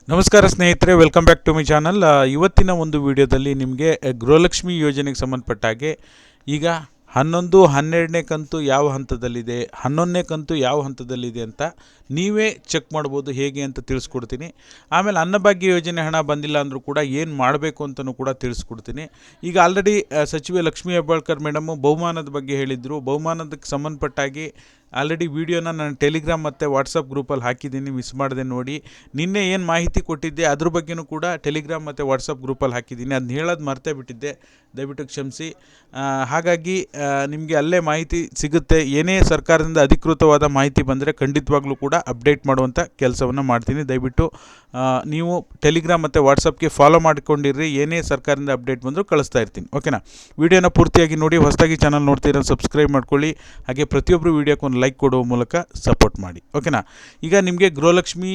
ನಮಸ್ಕಾರ ಸ್ನೇಹಿತರೆ, welcome back to my channel. ಇವತ್ತಿನ ಒಂದು ವಿಡಿಯೋದಲ್ಲಿ ನಿಮಗೆ ಗೃಹಲಕ್ಷ್ಮಿ ಯೋಜನೆಗೆ ಸಂಬಂಧಪಟ್ಟ ಹಾಗೆ ಈಗ 11, 12ನೇ ಕಂತು ಯಾವ ಹಂತದಲ್ಲಿದೆ, 11ನೇ ಕಂತು ಯಾವ ಹಂತದಲ್ಲಿದೆ ಅಂತ ನೀವೇ ಚೆಕ್ ಮಾಡ್ಬೋದು. ಹೇಗೆ ಅಂತ ತಿಳಿಸ್ಕೊಡ್ತೀನಿ. ಆಮೇಲೆ ಅನ್ನಭಾಗ್ಯ ಯೋಜನೆ ಹಣ ಬಂದಿಲ್ಲ ಅಂದರೂ ಕೂಡ ಏನು ಮಾಡಬೇಕು ಅಂತಲೂ ಕೂಡ ತಿಳಿಸ್ಕೊಡ್ತೀನಿ. ಈಗ ಆಲ್ರೆಡಿ ಸಚಿವೆ ಲಕ್ಷ್ಮೀ ಹೆಬ್ಬಾಳ್ಕರ್ ಮೇಡಮು ಬಹುಮಾನದ ಬಗ್ಗೆ ಹೇಳಿದರು. ಬಹುಮಾನದಕ್ಕೆ ಸಂಬಂಧಪಟ್ಟಾಗಿ ಆಲ್ರೆಡಿ ವೀಡಿಯೋನ ನಾನು ಟೆಲಿಗ್ರಾಮ್ ಮತ್ತು ವಾಟ್ಸಪ್ ಗ್ರೂಪಲ್ಲಿ ಹಾಕಿದ್ದೀನಿ, ಮಿಸ್ ಮಾಡಿದೆ ನೋಡಿ. ನಿನ್ನೆ ಏನು ಮಾಹಿತಿ ಕೊಟ್ಟಿದ್ದೆ ಅದ್ರ ಬಗ್ಗೆಯೂ ಕೂಡ ಟೆಲಿಗ್ರಾಮ್ ಮತ್ತು ವಾಟ್ಸಪ್ ಗ್ರೂಪಲ್ಲಿ ಹಾಕಿದ್ದೀನಿ. ಅದನ್ನ ಹೇಳೋದು ಮರ್ತೇ ಬಿಟ್ಟಿದ್ದೆ, ದಯವಿಟ್ಟು ಕ್ಷಮಿಸಿ. ಹಾಗಾಗಿ ನಿಮಗೆ ಅಲ್ಲೇ ಮಾಹಿತಿ ಸಿಗುತ್ತೆ. ಏನೇ ಸರ್ಕಾರದಿಂದ ಅಧಿಕೃತವಾದ ಮಾಹಿತಿ ಬಂದರೆ ಖಂಡಿತವಾಗ್ಲೂ ಕೂಡ ಅಪ್ಡೇಟ್ ಮಾಡುವಂಥ ಕೆಲಸವನ್ನು ಮಾಡ್ತೀನಿ. ದಯವಿಟ್ಟು ನೀವು ಟೆಲಿಗ್ರಾಮ್ ಮತ್ತು ವಾಟ್ಸಪ್ಗೆ ಫಾಲೋ ಮಾಡ್ಕೊಂಡಿರ್ರಿ. ಏನೇ ಸರ್ಕಾರದಿಂದ ಅಪ್ಡೇಟ್ ಬಂದರೂ ಕಳಿಸ್ತಾ ಇರ್ತೀನಿ, ಓಕೆನಾ. ವೀಡಿಯೋನ ಪೂರ್ತಿಯಾಗಿ ನೋಡಿ. ಹೊಸದಾಗಿ ಚಾನಲ್ ನೋಡ್ತೀರ ಸಬ್ಸ್ಕ್ರೈಬ್ ಮಾಡ್ಕೊಳ್ಳಿ. ಹಾಗೆ ಪ್ರತಿಯೊಬ್ಬರು ವೀಡಿಯೋಕ್ಕೆ ಒಂದು ಲೈಕ್ ಕೊಡುವ ಮೂಲಕ ಸಪೋರ್ಟ್ ಮಾಡಿ, ಓಕೆನಾ. ಈಗ ನಿಮಗೆ ಗೃಹಲಕ್ಷ್ಮಿ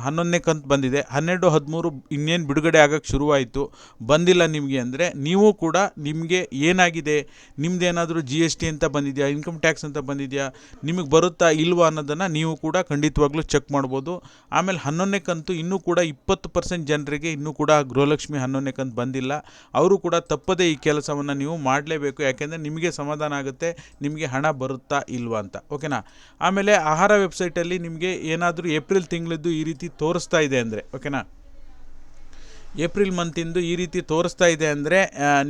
11ನೇ ಕಂತು ಬಂದಿದೆ. 12, 13 ಇನ್ನೇನು ಬಿಡುಗಡೆ ಆಗೋಕ್ಕೆ ಶುರುವಾಯಿತು. ಬಂದಿಲ್ಲ ನಿಮಗೆ ಅಂದರೆ ನೀವು ಕೂಡ ನಿಮಗೆ ಏನಾಗಿದೆ, ನಿಮ್ಮದೇನಾದರೂ GST ಅಂತ ಬಂದಿದೆಯಾ, ಇನ್ಕಮ್ ಟ್ಯಾಕ್ಸ್ ಅಂತ ಬಂದಿದೆಯಾ, ನಿಮಗೆ ಬರುತ್ತಾ ಇಲ್ವಾ ಅನ್ನೋದನ್ನು ನೀವು ಕೂಡ ಖಂಡಿತವಾಗ್ಲೂ ಚೆಕ್ ಮಾಡ್ಬೋದು. ಆಮೇಲೆ 11ನೇ ಕಂತು ಇನ್ನೂ ಕೂಡ 20% ಜನರಿಗೆ ಇನ್ನೂ ಕೂಡ ಗೃಹಲಕ್ಷ್ಮಿ 11ನೇ ಕಂತು ಬಂದಿಲ್ಲ. ಅವರು ಕೂಡ ತಪ್ಪದೇ ಈ ಕೆಲಸವನ್ನು ನೀವು ಮಾಡಲೇಬೇಕು. ಯಾಕೆಂದರೆ ನಿಮಗೆ ಸಮಾಧಾನ ಆಗುತ್ತೆ, ನಿಮಗೆ ಹಣ ಬರುತ್ತಾ ಇಲ್ವಾ ಅಂತ, ಓಕೆನಾ. ಆಮೇಲೆ ಆಹಾರ ವೆಬ್ಸೈಟಲ್ಲಿ ನಿಮಗೆ ಏನಾದರೂ ಏಪ್ರಿಲ್ ತಿಂಗಳದ್ದು ಈ ರೀತಿ ತೋರಿಸ್ತಾ ಇದೆ ಅಂದರೆ, ಓಕೆನಾ, ಏಪ್ರಿಲ್ ಮಂತಿಂದು ಈ ರೀತಿ ತೋರಿಸ್ತಾ ಇದೆ ಅಂದರೆ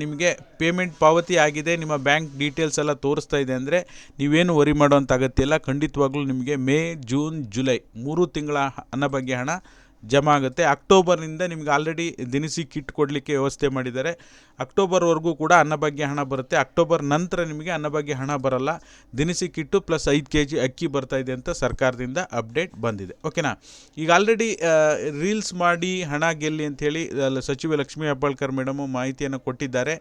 ನಿಮಗೆ ಪೇಮೆಂಟ್ ಪಾವತಿ ಆಗಿದೆ, ನಿಮ್ಮ ಬ್ಯಾಂಕ್ ಡೀಟೇಲ್ಸ್ ಎಲ್ಲ ತೋರಿಸ್ತಾ ಇದೆ ಅಂದರೆ ನೀವೇನು ವರಿ ಮಾಡೋವಂಥ ಅಗತ್ಯ ಇಲ್ಲ. ಖಂಡಿತವಾಗ್ಲೂ ನಿಮಗೆ ಮೇ, ಜೂನ್, ಜುಲೈ 3 ತಿಂಗಳ ಅನ್ನಭಾಗ್ಯ ಹಣ ಜಮಾ ಆಗುತ್ತೆ. ಅಕ್ಟೋಬರ್ನಿಂದ ನಿಮಗೆ ಆಲ್ರೆಡಿ ದಿನಸಿ ಕಿಟ್ ಕೊಡಲಿಕ್ಕೆ ವ್ಯವಸ್ಥೆ ಮಾಡಿದ್ದಾರೆ. ಅಕ್ಟೋಬರ್ವರೆಗೂ ಕೂಡ ಅನ್ನಭಾಗ್ಯ ಹಣ ಬರುತ್ತೆ. ಅಕ್ಟೋಬರ್ ನಂತರ ನಿಮಗೆ ಅನ್ನಭಾಗ್ಯ ಹಣ ಬರಲ್ಲ. ದಿನಸಿ ಕಿಟ್ಟು ಪ್ಲಸ್ 5 kg ಅಕ್ಕಿ ಬರ್ತಾಯಿದೆ ಅಂತ ಸರ್ಕಾರದಿಂದ ಅಪ್ಡೇಟ್ ಬಂದಿದೆ, ಓಕೆನಾ. ಈಗ ಆಲ್ರೆಡಿ ರೀಲ್ಸ್ ಮಾಡಿ ಹಣ ಗೆಲ್ಲಿ ಅಂಥೇಳಿ ಸಚಿವೆ ಲಕ್ಷ್ಮೀ ಹೆಬ್ಬಾಳ್ಕರ್ ಮೇಡಮು ಮಾಹಿತಿಯನ್ನು ಕೊಟ್ಟಿದ್ದಾರೆ.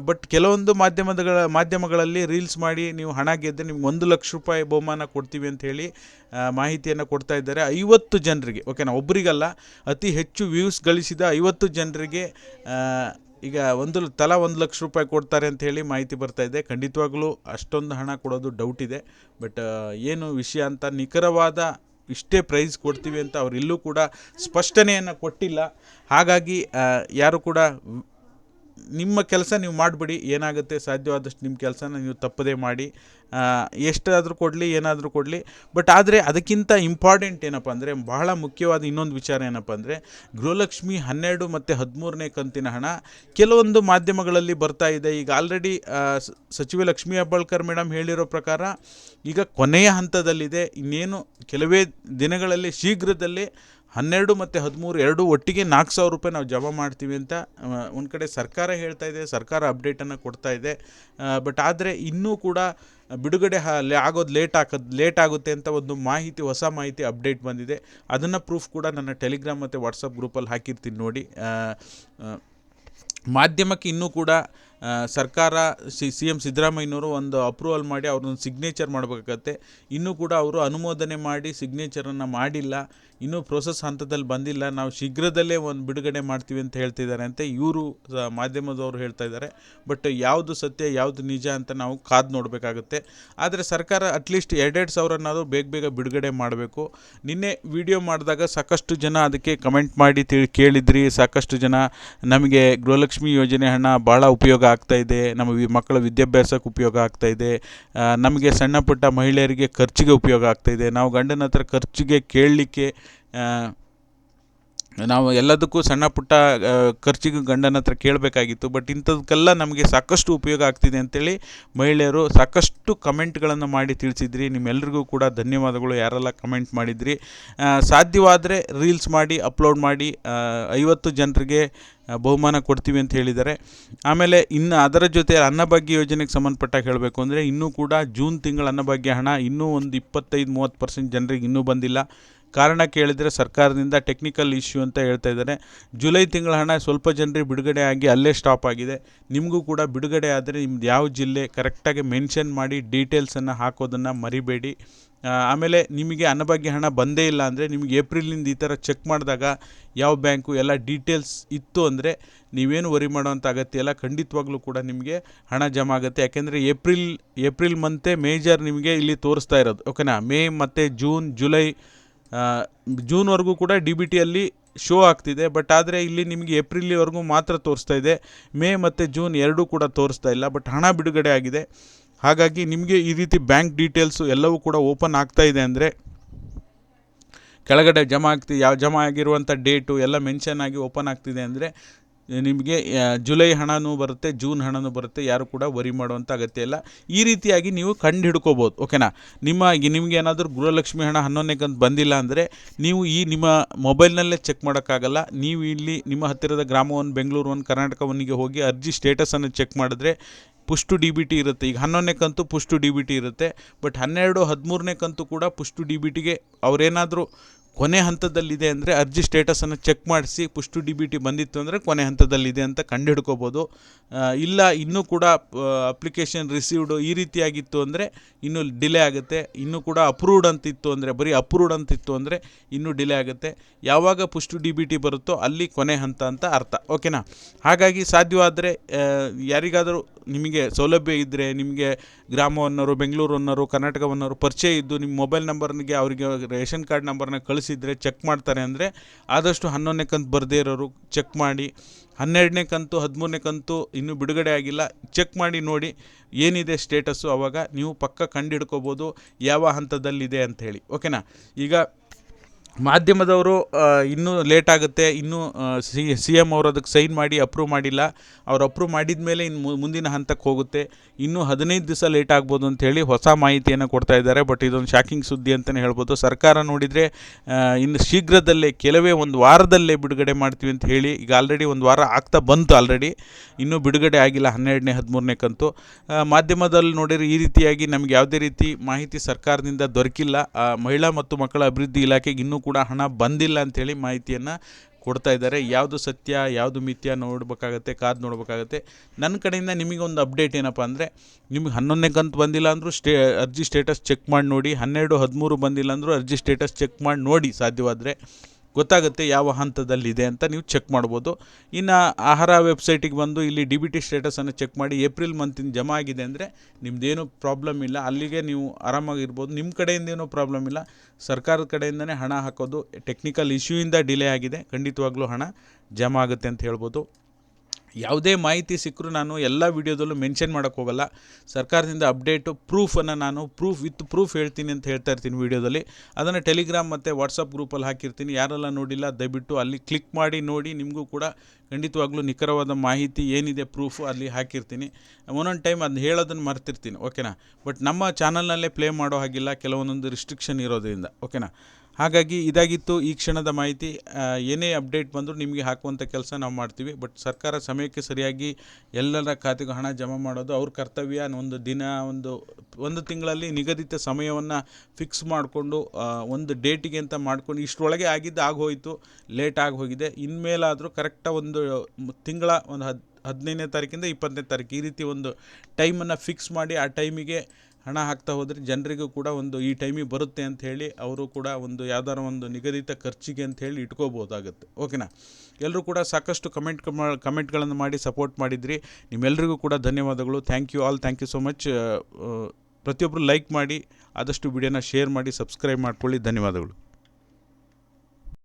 ಬಟ್ ಕೆಲವೊಂದು ಮಾಧ್ಯಮಗಳಲ್ಲಿ ರೀಲ್ಸ್ ಮಾಡಿ ನೀವು ಹಣ ಗೆದ್ದರೆ ನಿಮ್ಗೆ 1 ಲಕ್ಷ ರೂಪಾಯಿ ಬಹುಮಾನ ಕೊಡ್ತೀವಿ ಅಂಥೇಳಿ ಮಾಹಿತಿಯನ್ನು ಕೊಡ್ತಾ ಇದ್ದಾರೆ. 50 ಜನರಿಗೆ, ಓಕೆನಾ, ಒಬ್ಬರಿಗಲ್ಲ, ಅತಿ ಹೆಚ್ಚು ವ್ಯೂಸ್ ಗಳಿಸಿದ 50 ಜನರಿಗೆ ಈಗ ತಲಾ 1 ಲಕ್ಷ ರೂಪಾಯಿ ಕೊಡ್ತಾರೆ ಅಂತ ಹೇಳಿ ಮಾಹಿತಿ ಬರ್ತಾ ಇದೆ. ಖಂಡಿತವಾಗ್ಲೂ ಅಷ್ಟೊಂದು ಹಣ ಕೊಡೋದು ಡೌಟ್ ಇದೆ. ಬಟ್ ಏನು ವಿಷಯ ಅಂತ ನಿಖರವಾದ ಇಷ್ಟೇ ಪ್ರೈಸ್ ಕೊಡ್ತೀವಿ ಅಂತ ಅವರಿಲ್ಲೂ ಕೂಡ ಸ್ಪಷ್ಟನೆಯನ್ನು ಕೊಟ್ಟಿಲ್ಲ. ಹಾಗಾಗಿ ಯಾರು ಕೂಡ ನಿಮ್ಮ ಕೆಲಸ ನೀವು ಮಾಡಿಬಿಡಿ. ಏನಾಗುತ್ತೆ ಸಾಧ್ಯವಾದಷ್ಟು ನಿಮ್ಮ ಕೆಲಸನ ನೀವು ತಪ್ಪದೇ ಮಾಡಿ. ಎಷ್ಟಾದರೂ ಕೊಡಲಿ, ಏನಾದರೂ ಕೊಡಲಿ. ಬಟ್ ಆದರೆ ಅದಕ್ಕಿಂತ ಇಂಪಾರ್ಟೆಂಟ್ ಏನಪ್ಪ ಅಂದರೆ, ಬಹಳ ಮುಖ್ಯವಾದ ಇನ್ನೊಂದು ವಿಚಾರ ಏನಪ್ಪ ಅಂದರೆ, ಗೃಹಲಕ್ಷ್ಮಿ 12 ಮತ್ತು 13ನೇ ಕಂತಿನ ಹಣ ಕೆಲವೊಂದು ಮಾಧ್ಯಮಗಳಲ್ಲಿ ಬರ್ತಾ ಇದೆ. ಈಗ ಆಲ್ರೆಡಿ ಸಚಿವೆ ಲಕ್ಷ್ಮೀ ಹೆಬ್ಬಾಳ್ಕರ್ ಮೇಡಮ್ ಹೇಳಿರೋ ಪ್ರಕಾರ ಈಗ ಕೊನೆಯ ಹಂತದಲ್ಲಿದೆ. ಇನ್ನೇನು ಕೆಲವೇ ದಿನಗಳಲ್ಲಿ ಶೀಘ್ರದಲ್ಲೇ 12 ಮತ್ತು 13 ಎರಡೂ ಒಟ್ಟಿಗೆ 4,000 ರೂಪಾಯಿ ನಾವು ಜಮಾ ಮಾಡ್ತೀವಿ ಅಂತ ಒಂದು ಕಡೆ ಸರ್ಕಾರ ಹೇಳ್ತಾ ಇದೆ, ಸರ್ಕಾರ ಅಪ್ಡೇಟನ್ನು ಕೊಡ್ತಾ ಇದೆ. ಬಟ್ ಆದರೆ ಇನ್ನೂ ಕೂಡ ಬಿಡುಗಡೆ ಆಗೋದು ಲೇಟ್ ಆಗುತ್ತೆ ಅಂತ ಒಂದು ಮಾಹಿತಿ, ಹೊಸ ಮಾಹಿತಿ ಅಪ್ಡೇಟ್ ಬಂದಿದೆ. ಅದನ್ನು ಪ್ರೂಫ್ ಕೂಡ ನನ್ನ ಟೆಲಿಗ್ರಾಮ್ ಮತ್ತು ವಾಟ್ಸಪ್ ಗ್ರೂಪಲ್ಲಿ ಹಾಕಿರ್ತೀನಿ ನೋಡಿ. ಮಾಧ್ಯಮಕ್ಕೆ ಇನ್ನೂ ಕೂಡ ಸರ್ಕಾರ CM ಸಿದ್ದರಾಮಯ್ಯನವರು ಒಂದು ಅಪ್ರೂವಲ್ ಮಾಡಿ ಅವ್ರನ್ನೊಂದು ಸಿಗ್ನೇಚರ್ ಮಾಡಬೇಕಾಗತ್ತೆ. ಇನ್ನೂ ಕೂಡ ಅವರು ಅನುಮೋದನೆ ಮಾಡಿ ಸಿಗ್ನೇಚರನ್ನು ಮಾಡಿಲ್ಲ. ಇನ್ನೂ ಪ್ರೋಸೆಸ್ ಹಂತದಲ್ಲಿ ಬಂದಿಲ್ಲ. ನಾವು ಶೀಘ್ರದಲ್ಲೇ ಒಂದು ಬಿಡುಗಡೆ ಮಾಡ್ತೀವಿ ಅಂತ ಹೇಳ್ತಿದ್ದಾರೆ ಅಂತ ಇವರು ಮಾಧ್ಯಮದವರು ಹೇಳ್ತಾ ಇದ್ದಾರೆ. ಬಟ್ ಯಾವುದು ಸತ್ಯ ಯಾವುದು ನಿಜ ಅಂತ ನಾವು ಕಾದು ನೋಡಬೇಕಾಗುತ್ತೆ. ಆದರೆ ಸರ್ಕಾರ ಅಟ್ಲೀಸ್ಟ್ 2,2 ಸಾವಿರನಾದರೂ ಬೇಗ ಬಿಡುಗಡೆ ಮಾಡಬೇಕು. ನಿನ್ನೆ ವಿಡಿಯೋ ಮಾಡಿದಾಗ ಸಾಕಷ್ಟು ಜನ ಅದಕ್ಕೆ ಕಮೆಂಟ್ ಮಾಡಿ ಕೇಳಿದ್ರಿ. ಸಾಕಷ್ಟು ಜನ ನಮಗೆ ಗೃಹಲಕ್ಷ್ಮಿ ಯೋಜನೆ ಹಣ ಭಾಳ ಉಪಯೋಗ ಆಗ್ತಾಯಿದೆ, ನಮ್ಮ ಮಕ್ಕಳ ವಿದ್ಯಾಭ್ಯಾಸಕ್ಕೆ ಉಪಯೋಗ ಆಗ್ತಾಯಿದೆ, ನಮಗೆ ಸಣ್ಣ ಪುಟ್ಟ ಮಹಿಳೆಯರಿಗೆ ಖರ್ಚಿಗೆ ಉಪಯೋಗ ಆಗ್ತಾಯಿದೆ, ನಾವು ಗಂಡನ ಹತ್ರ ಖರ್ಚಿಗೆ ಕೇಳಲಿಕ್ಕೆ ನಾವು ಎಲ್ಲದಕ್ಕೂ ಸಣ್ಣ ಪುಟ್ಟ ಖರ್ಚಿಗೆ ಗಂಡನ ಹತ್ರ ಕೇಳಬೇಕಾಗಿತ್ತು. ಬಟ್ ಇಂಥದಕ್ಕೆಲ್ಲ ನಮಗೆ ಸಾಕಷ್ಟು ಉಪಯೋಗ ಆಗ್ತಿದೆ ಅಂತೇಳಿ ಮಹಿಳೆಯರು ಸಾಕಷ್ಟು ಕಮೆಂಟ್ಗಳನ್ನು ಮಾಡಿ ತಿಳಿಸಿದ್ರಿ. ನಿಮ್ಮೆಲ್ಲರಿಗೂ ಕೂಡ ಧನ್ಯವಾದಗಳು, ಯಾರೆಲ್ಲ ಕಮೆಂಟ್ ಮಾಡಿದ್ರಿ. ಸಾಧ್ಯವಾದರೆ ರೀಲ್ಸ್ ಮಾಡಿ ಅಪ್ಲೋಡ್ ಮಾಡಿ 50 ಜನರಿಗೆ ಬಹುಮಾನ ಕೊಡ್ತೀವಿ ಅಂತ ಹೇಳಿದ್ದಾರೆ. ಆಮೇಲೆ ಇನ್ನು ಅದರ ಜೊತೆ ಅನ್ನಭಾಗ್ಯ ಯೋಜನೆಗೆ ಸಂಬಂಧಪಟ್ಟಾಗ ಹೇಳಬೇಕು ಅಂದರೆ, ಇನ್ನೂ ಕೂಡ ಜೂನ್ ತಿಂಗಳ ಅನ್ನಭಾಗ್ಯ ಹಣ ಇನ್ನೂ ಒಂದು 25-30% ಜನರಿಗೆ ಇನ್ನೂ ಬಂದಿಲ್ಲ. ಕಾರಣ ಕೇಳಿದರೆ ಸರ್ಕಾರದಿಂದ ಟೆಕ್ನಿಕಲ್ ಇಶ್ಯೂ ಅಂತ ಹೇಳ್ತಾ ಇದ್ದಾರೆ. ಜುಲೈ ತಿಂಗಳ ಹಣ ಸ್ವಲ್ಪ ಜನರಿಗೆ ಬಿಡುಗಡೆ ಆಗಿ ಅಲ್ಲೇ ಸ್ಟಾಪ್ ಆಗಿದೆ. ನಿಮಗೂ ಕೂಡ ಬಿಡುಗಡೆ ಆದರೆ ನಿಮ್ದು ಯಾವ ಜಿಲ್ಲೆ ಕರೆಕ್ಟಾಗಿ ಮೆನ್ಷನ್ ಮಾಡಿ ಡೀಟೇಲ್ಸನ್ನು ಹಾಕೋದನ್ನು ಮರಿಬೇಡಿ. ಆಮೇಲೆ ನಿಮಗೆ ಅನ್ನಭಾಗ್ಯ ಹಣ ಬಂದೇ ಇಲ್ಲ ಅಂದರೆ ನಿಮಗೆ ಏಪ್ರಿಲಿಂದ ಈ ಥರ ಚೆಕ್ ಮಾಡಿದಾಗ ಯಾವ ಬ್ಯಾಂಕು ಎಲ್ಲ ಡೀಟೇಲ್ಸ್ ಇತ್ತು ಅಂದರೆ ನೀವೇನು ವರಿ ಮಾಡೋವಂಥ ಅಗತ್ಯ ಇಲ್ಲ. ಖಂಡಿತವಾಗ್ಲೂ ಕೂಡ ನಿಮಗೆ ಹಣ ಜಮಾ ಆಗುತ್ತೆ. ಯಾಕೆಂದರೆ ಏಪ್ರಿಲ್ ಮಂತೇ ಮೇಜರ್ ನಿಮಗೆ ಇಲ್ಲಿ ತೋರಿಸ್ತಾ ಇರೋದು, ಓಕೆನಾ. ಮೇ ಮತ್ತು ಜೂನ್, ಜುಲೈ, ಜೂನ್ವರೆಗೂ ಕೂಡ DBTಯಲ್ಲಿ ಶೋ ಆಗ್ತಿದೆ. ಬಟ್ ಆದರೆ ಇಲ್ಲಿ ನಿಮಗೆ ಏಪ್ರಿಲ್ವರೆಗೂ ಮಾತ್ರ ತೋರಿಸ್ತಾ ಇದೆ, ಮೇ ಮತ್ತು ಜೂನ್ ಎರಡೂ ಕೂಡ ತೋರಿಸ್ತಾ ಇಲ್ಲ. ಬಟ್ ಹಣ ಬಿಡುಗಡೆ ಆಗಿದೆ. ಹಾಗಾಗಿ ನಿಮಗೆ ಈ ರೀತಿ ಬ್ಯಾಂಕ್ ಡೀಟೇಲ್ಸು ಎಲ್ಲವೂ ಕೂಡ ಓಪನ್ ಆಗ್ತಾ ಇದೆ ಅಂದರೆ ಕೆಳಗಡೆ ಜಮಾ ಆಗಿರುವಂಥ ಡೇಟು ಎಲ್ಲ ಮೆನ್ಷನ್ ಆಗಿ ಓಪನ್ ಆಗ್ತಿದೆ ಅಂದರೆ ನಿಮಗೆ ಜುಲೈ ಹಣನೂ ಬರುತ್ತೆ, ಜೂನ್ ಹಣನೂ ಬರುತ್ತೆ. ಯಾರು ಕೂಡ ವರಿ ಮಾಡುವಂಥ ಅಗತ್ಯ ಇಲ್ಲ. ಈ ರೀತಿಯಾಗಿ ನೀವು ಕಂಡು ಹಿಡ್ಕೋಬೋದು. ಓಕೆನಾ. ನಿಮಗೆ ಏನಾದರೂ ಗೃಹಲಕ್ಷ್ಮಿ ಹಣ 11ನೇ ಕಂತು ಬಂದಿಲ್ಲ ಅಂದರೆ ನೀವು ನಿಮ್ಮ ಮೊಬೈಲ್ನಲ್ಲೇ ಚೆಕ್ ಮಾಡೋಕ್ಕಾಗಲ್ಲ. ನೀವು ಇಲ್ಲಿ ನಿಮ್ಮ ಹತ್ತಿರದ ಗ್ರಾಮ 1, ಬೆಂಗಳೂರು 1, ಕರ್ನಾಟಕ 1ಗೆ ಹೋಗಿ ಅರ್ಜಿ ಸ್ಟೇಟಸನ್ನು ಚೆಕ್ ಮಾಡಿದ್ರೆ ಪುಷ್ ಟು DBT ಇರುತ್ತೆ. ಈಗ 11ನೇ ಕಂತು ಪುಷ್ ಟು DBT ಇರುತ್ತೆ. ಬಟ್ 12, 13ನೇ ಕಂತು ಕೂಡ ಪುಷ್ ಟು DBTಗೆ ಅವರೇನಾದರೂ ಕೊನೆ ಹಂತದಲ್ಲಿದೆ ಅಂದರೆ ಅರ್ಜಿ ಸ್ಟೇಟಸನ್ನು ಚೆಕ್ ಮಾಡಿಸಿ ಪುಷ್ ಟು DBT ಬಂದಿತ್ತು ಅಂದರೆ ಕೊನೆ ಹಂತದಲ್ಲಿದೆ ಅಂತ ಕಂಡುಹಿಡ್ಕೋಬೋದು. ಇಲ್ಲ ಇನ್ನೂ ಕೂಡ ಅಪ್ಲಿಕೇಶನ್ ರಿಸೀವ್ಡು ಈ ರೀತಿಯಾಗಿತ್ತು ಅಂದರೆ ಇನ್ನೂ ಡಿಲೇ ಆಗುತ್ತೆ. ಇನ್ನೂ ಕೂಡ ಅಪ್ರೂವ್ಡ್ ಅಂತಿತ್ತು ಅಂದರೆ ಬರೀ ಅಪ್ರೂವ್ಡ್ ಅಂತಿತ್ತು ಅಂದರೆ ಇನ್ನೂ ಡಿಲೇ ಆಗುತ್ತೆ. ಯಾವಾಗ ಪುಷ್ ಟು DBT ಬರುತ್ತೋ ಅಲ್ಲಿ ಕೊನೆ ಹಂತ ಅಂತ ಅರ್ಥ. ಓಕೆನಾ. ಹಾಗಾಗಿ ಸಾಧ್ಯವಾದರೆ ಯಾರಿಗಾದರೂ ನಿಮಗೆ ಸೌಲಭ್ಯ ಇದ್ದರೆ, ನಿಮಗೆ ಗ್ರಾಮ 1, ಬೆಂಗಳೂರು 1, ಕರ್ನಾಟಕ 1 ಪರಿಚಯ ಇದ್ದು ನಿಮ್ಮ ಮೊಬೈಲ್ ನಂಬರ್ನಿಗೆ ಅವರಿಗೆ ರೇಷನ್ ಕಾರ್ಡ್ ನಂಬರ್ನ ಕಳಿಸಿದರೆ ಚೆಕ್ ಮಾಡ್ತಾರೆ ಅಂದರೆ ಆದಷ್ಟು 11ನೇ ಕಂತು ಬರದೇ ಇರೋರು ಚೆಕ್ ಮಾಡಿ. 12ನೇ ಕಂತು 13ನೇ ಕಂತು ಇನ್ನೂ ಬಿಡುಗಡೆ ಆಗಿಲ್ಲ, ಚೆಕ್ ಮಾಡಿ ನೋಡಿ ಏನಿದೆ ಸ್ಟೇಟಸ್ಸು. ಆವಾಗ ನೀವು ಪಕ್ಕ ಕಂಡು ಹಿಡ್ಕೋಬೋದು ಯಾವ ಹಂತದಲ್ಲಿದೆ ಅಂಥೇಳಿ. ಓಕೆನಾ. ಈಗ ಮಾಧ್ಯಮದವರು ಇನ್ನೂ ಲೇಟ್ ಆಗುತ್ತೆ, ಇನ್ನೂ CM ಅವರು ಅದಕ್ಕೆ ಸೈನ್ ಮಾಡಿ ಅಪ್ರೂವ್ ಮಾಡಿಲ್ಲ. ಅವ್ರು ಅಪ್ರೂವ್ ಮಾಡಿದ ಮೇಲೆ ಇನ್ನು ಮುಂದಿನ ಹಂತಕ್ಕೆ ಹೋಗುತ್ತೆ. ಇನ್ನೂ 15 ದಿವಸ ಲೇಟ್ ಆಗ್ಬೋದು ಅಂಥೇಳಿ ಹೊಸ ಮಾಹಿತಿಯನ್ನು ಕೊಡ್ತಾ ಇದ್ದಾರೆ. ಬಟ್ ಇದೊಂದು ಶಾಕಿಂಗ್ ಸುದ್ದಿ ಅಂತಲೇ ಹೇಳ್ಬೋದು. ಸರ್ಕಾರ ನೋಡಿದರೆ ಇನ್ನು ಶೀಘ್ರದಲ್ಲೇ ಕೆಲವೇ ಒಂದು ವಾರದಲ್ಲೇ ಬಿಡುಗಡೆ ಮಾಡ್ತೀವಿ ಅಂತ ಹೇಳಿ ಈಗ ಆಲ್ರೆಡಿ ಒಂದು ವಾರ ಆಗ್ತಾ ಬಂತು. ಆಲ್ರೆಡಿ ಇನ್ನೂ ಬಿಡುಗಡೆ ಆಗಿಲ್ಲ 12ನೇ 13ನೇ ಕಂತು. ಮಾಧ್ಯಮದಲ್ಲಿ ನೋಡಿದರೆ ಈ ರೀತಿಯಾಗಿ ನಮಗೆ ಯಾವುದೇ ರೀತಿ ಮಾಹಿತಿ ಸರ್ಕಾರದಿಂದ ದೊರಕಿಲ್ಲ. ಮಹಿಳಾ ಮತ್ತು ಮಕ್ಕಳ ಅಭಿವೃದ್ಧಿ ಇಲಾಖೆಗೆ ಇನ್ನೂ ಕೂಡ ಹಣ ಬಂದಿಲ್ಲ ಅಂಥೇಳಿ ಮಾಹಿತಿಯನ್ನು ಕೊಡ್ತಾ ಇದ್ದಾರೆ. ಯಾವುದು ಸತ್ಯ ಯಾವುದು ಮಿಥ್ಯ ನೋಡಬೇಕಾಗತ್ತೆ, ಕಾದು ನೋಡಬೇಕಾಗತ್ತೆ. ನನ್ನ ಕಡೆಯಿಂದ ನಿಮಗೊಂದು ಅಪ್ಡೇಟ್ ಏನಪ್ಪ ಅಂದರೆ, ನಿಮಗೆ 11ನೇ ಕಂತು ಬಂದಿಲ್ಲ ಅಂದರೂ ಅರ್ಜಿ ಸ್ಟೇಟಸ್ ಚೆಕ್ ಮಾಡಿ ನೋಡಿ. 12, 13 ಬಂದಿಲ್ಲ ಅಂದರೂ ಅರ್ಜಿ ಸ್ಟೇಟಸ್ ಚೆಕ್ ಮಾಡಿ ನೋಡಿ. ಸಾಧ್ಯವಾದರೆ ಗೊತ್ತಾಗುತ್ತೆ ಯಾವ ಹಂತದಲ್ಲಿದೆ ಅಂತ ನೀವು ಚೆಕ್ ಮಾಡ್ಬೋದು. ಇನ್ನು ಆಹಾರ ವೆಬ್ಸೈಟಿಗೆ ಬಂದು ಇಲ್ಲಿ DBT ಸ್ಟೇಟಸನ್ನು ಚೆಕ್ ಮಾಡಿ ಏಪ್ರಿಲ್ ಮಂತಿನ ಜಮಾ ಆಗಿದೆ ಅಂದರೆ ನಿಮ್ಮದೇನೂ ಪ್ರಾಬ್ಲಮ್ ಇಲ್ಲ, ಅಲ್ಲಿಗೆ ನೀವು ಆರಾಮಾಗಿರ್ಬೋದು. ನಿಮ್ಮ ಕಡೆಯಿಂದ ಏನೂ ಪ್ರಾಬ್ಲಮ್ ಇಲ್ಲ. ಸರ್ಕಾರದ ಕಡೆಯಿಂದನೇ ಹಣ ಹಾಕೋದು ಟೆಕ್ನಿಕಲ್ ಇಶ್ಯೂಯಿಂದ ಡಿಲೇ ಆಗಿದೆ. ಖಂಡಿತವಾಗ್ಲೂ ಹಣ ಜಮಾ ಆಗುತ್ತೆ ಅಂತ ಹೇಳ್ಬೋದು. ಯಾವುದೇ ಮಾಹಿತಿ ಸಿಕ್ಕರೂ ನಾನು ಎಲ್ಲ ವೀಡಿಯೋದಲ್ಲೂ ಮೆನ್ಷನ್ ಮಾಡೋಕ್ಕೆ ಹೋಗಲ್ಲ. ಸರ್ಕಾರದಿಂದ ಅಪ್ಡೇಟು ಪ್ರೂಫನ್ನು ನಾನು ವಿತ್ ಪ್ರೂಫ್ ಹೇಳ್ತೀನಿ ಅಂತ ಹೇಳ್ತಾ ಇರ್ತೀನಿ ವೀಡಿಯೋದಲ್ಲಿ. ಅದನ್ನು ಟೆಲಿಗ್ರಾಮ್ ಮತ್ತು ವಾಟ್ಸಪ್ ಗ್ರೂಪಲ್ಲಿ ಹಾಕಿರ್ತೀನಿ. ಯಾರೆಲ್ಲ ನೋಡಿಲ್ಲ ದಯವಿಟ್ಟು ಅಲ್ಲಿ ಕ್ಲಿಕ್ ಮಾಡಿ ನೋಡಿ. ನಿಮಗೂ ಕೂಡ ಖಂಡಿತವಾಗ್ಲೂ ನಿಖರವಾದ ಮಾಹಿತಿ ಏನಿದೆ ಪ್ರೂಫು ಅಲ್ಲಿ ಹಾಕಿರ್ತೀನಿ. ಒಂದೊಂದು ಟೈಮ್ ಅದನ್ನ ಹೇಳೋದನ್ನು ಮರ್ತಿರ್ತೀನಿ. ಓಕೆನಾ. ಬಟ್ ನಮ್ಮ ಚಾನಲ್ನಲ್ಲೇ ಪ್ಲೇ ಮಾಡೋ ಹಾಗಿಲ್ಲ, ಕೆಲವೊಂದೊಂದು ರಿಸ್ಟ್ರಿಕ್ಷನ್ ಇರೋದ್ರಿಂದ. ಓಕೆನಾ. ಹಾಗಾಗಿ ಇದಾಗಿತ್ತು ಈ ಕ್ಷಣದ ಮಾಹಿತಿ. ಏನೇ ಅಪ್ಡೇಟ್ ಬಂದರೂ ನಿಮಗೆ ಹಾಕುವಂಥ ಕೆಲಸ ನಾವು ಮಾಡ್ತೀವಿ. ಬಟ್ ಸರ್ಕಾರ ಸಮಯಕ್ಕೆ ಸರಿಯಾಗಿ ಎಲ್ಲರ ಖಾತೆಗೂ ಹಣ ಜಮಾ ಮಾಡೋದು ಅವ್ರ ಕರ್ತವ್ಯ. ಒಂದು ದಿನ ಒಂದು ತಿಂಗಳಲ್ಲಿ ನಿಗದಿತ ಸಮಯವನ್ನು ಫಿಕ್ಸ್ ಮಾಡಿಕೊಂಡು ಒಂದು ಡೇಟಿಗೆ ಅಂತ ಮಾಡ್ಕೊಂಡು ಇಷ್ಟರೊಳಗೆ ಆಗಿದ್ದು ಆಗೋಯಿತು, ಲೇಟ್ ಆಗಿ ಹೋಗಿದೆ. ಇನ್ಮೇಲಾದರೂ ಕರೆಕ್ಟಾಗಿ ಒಂದು ತಿಂಗಳ ಒಂದು 15ನೇ ತಾರೀಕಿಂದ 20ನೇ ತಾರೀಕು ಈ ರೀತಿ ಒಂದು ಟೈಮನ್ನು ಫಿಕ್ಸ್ ಮಾಡಿ ಆ ಟೈಮಿಗೆ ಹಣ ಹಾಕ್ತಾ ಹೋದರೆ ಜನರಿಗೂ ಕೂಡ ಒಂದು ಈ ಟೈಮಿಗೆ ಬರುತ್ತೆ ಅಂತ ಹೇಳಿ ಅವರು ಕೂಡ ಒಂದು ಯಾವ್ದಾರ ಒಂದು ನಿಗದಿತ ಖರ್ಚಿಗೆ ಅಂತ ಹೇಳಿ ಇಟ್ಕೋಬೋದಾಗುತ್ತೆ. ಓಕೆನಾ. ಎಲ್ಲರೂ ಕೂಡ ಸಾಕಷ್ಟು ಕಮೆಂಟ್ಗಳನ್ನು ಮಾಡಿ ಸಪೋರ್ಟ್ ಮಾಡಿದ್ರಿ. ನಿಮ್ಮೆಲ್ಲರಿಗೂ ಕೂಡ ಧನ್ಯವಾದಗಳು. Thank you all. Thank you so much. ಪ್ರತಿಯೊಬ್ಬರು ಲೈಕ್ ಮಾಡಿ, ಆದಷ್ಟು ವಿಡಿಯೋನ ಶೇರ್ ಮಾಡಿ, ಸಬ್ಸ್ಕ್ರೈಬ್ ಮಾಡ್ಕೊಳ್ಳಿ. ಧನ್ಯವಾದಗಳು.